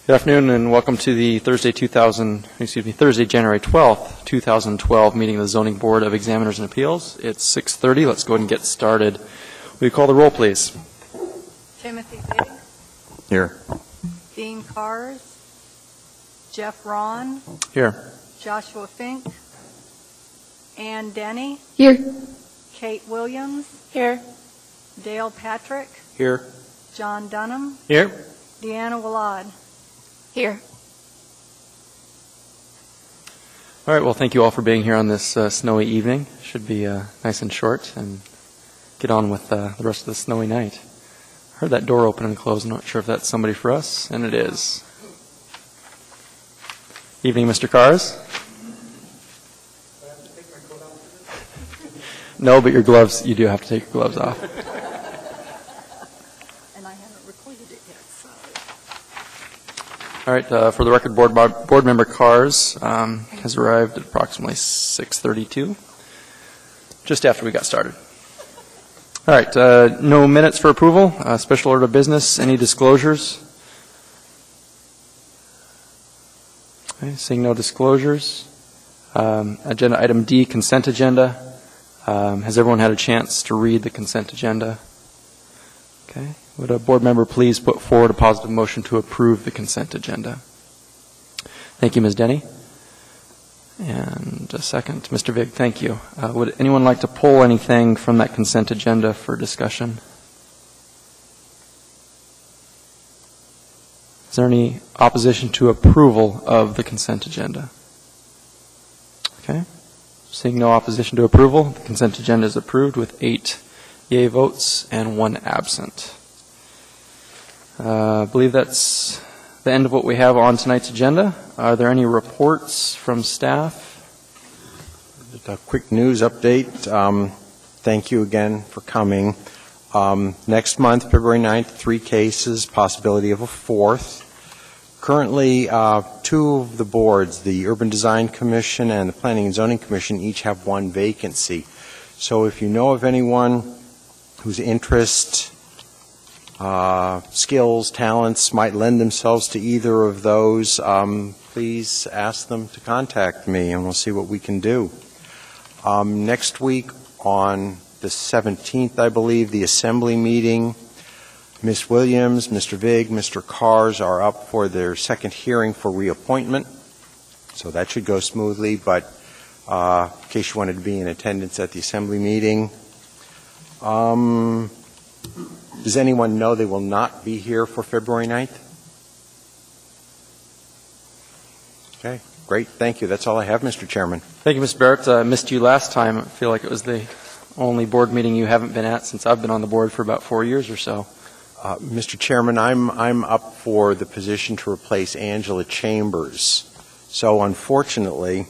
Good afternoon and welcome to the Thursday, January 12th, 2012 meeting of the Zoning Board of Examiners and Appeals. It's 6:30. Let's go ahead and get started. Will you call the roll, please? Timothy Bigg. Here. Dean Cars. Jeff Ron. Here. Joshua Fink. Ann Denny. Here. Kate Williams. Here. Dale Patrick. Here. John Dunham. Here. Deanna Willard. Here. All right, well, thank you all for being here on this snowy evening. Should be nice and short, and get on with the rest of the snowy night. I heard that door open and close. I'm not sure if that's somebody for us, and it is. Evening, Mr. Cars. No, but your gloves, you do have to take your gloves off. And I haven't recorded it yet, so. All right, for the record, board member Cars has arrived at approximately 6:32, just after we got started. All right, no minutes for approval. Special order of business. Any disclosures? Okay, seeing no disclosures. Agenda item D, consent agenda. Has everyone had a chance to read the consent agenda? Okay. Would a board member please put forward a positive motion to approve the consent agenda? Thank you, Ms. Denny. And a second, Mr. Vig, thank you. Would anyone like to pull anything from that consent agenda for discussion? Is there any opposition to approval of the consent agenda? Okay. Seeing no opposition to approval, the consent agenda is approved with 8 yea votes and 1 absent. I believe that's the end of what we have on tonight's agenda. Are there any reports from staff? Just a quick news update. Thank you again for coming. Next month, February 9th, 3 cases, possibility of a 4th. Currently, 2 of the boards, the Urban Design Commission and the Planning and Zoning Commission, each have 1 vacancy. So if you know of anyone whose interest, skills, talents might lend themselves to either of those, please ask them to contact me and we'll see what we can do. Next week on the 17th, I believe, the Assembly meeting, Ms. Williams, Mr. Vig, Mr. Cars are up for their 2nd hearing for reappointment. So that should go smoothly, but in case you wanted to be in attendance at the Assembly meeting. Does anyone know they will not be here for February 9th? Okay, great. Thank you. That's all I have, Mr. Chairman. Thank you, Mr. Barrett. I missed you last time. I feel like it was the only board meeting you haven't been at since I've been on the board for about 4 years or so. Mr. Chairman, I'm up for the position to replace Angela Chambers. So unfortunately,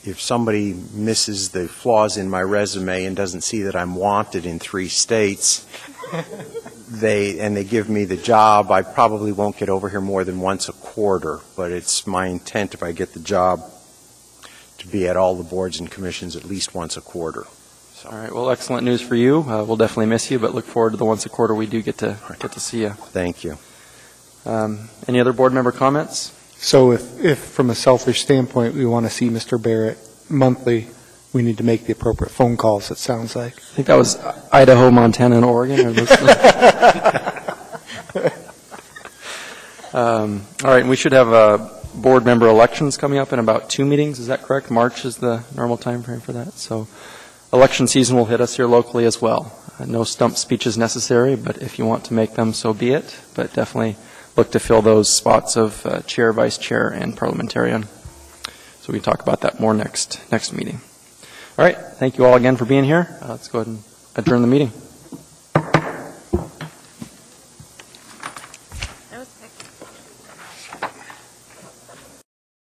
if somebody misses the flaws in my resume and doesn't see that I'm wanted in 3 states, they give me the job, I probably won't get over here more than once a quarter, but it's my intent, if I get the job, to be at all the boards and commissions at least once a quarter. So. All right. Well, excellent news for you. We'll definitely miss you, but look forward to the once a quarter we do get to see you. Thank you. Any other board member comments? So if from a selfish standpoint we want to see Mr. Barrett monthly, we need to make the appropriate phone calls, it sounds like. I think that was Idaho, Montana, and Oregon. All right. And we should have board member elections coming up in about 2 meetings. Is that correct? March is the normal time frame for that. So election season will hit us here locally as well. No stump speeches necessary, but if you want to make them, so be it. But definitely look to fill those spots of chair, vice chair, and parliamentarian. So we can talk about that more next meeting. All right. Thank you all again for being here. Let's go ahead and adjourn the meeting.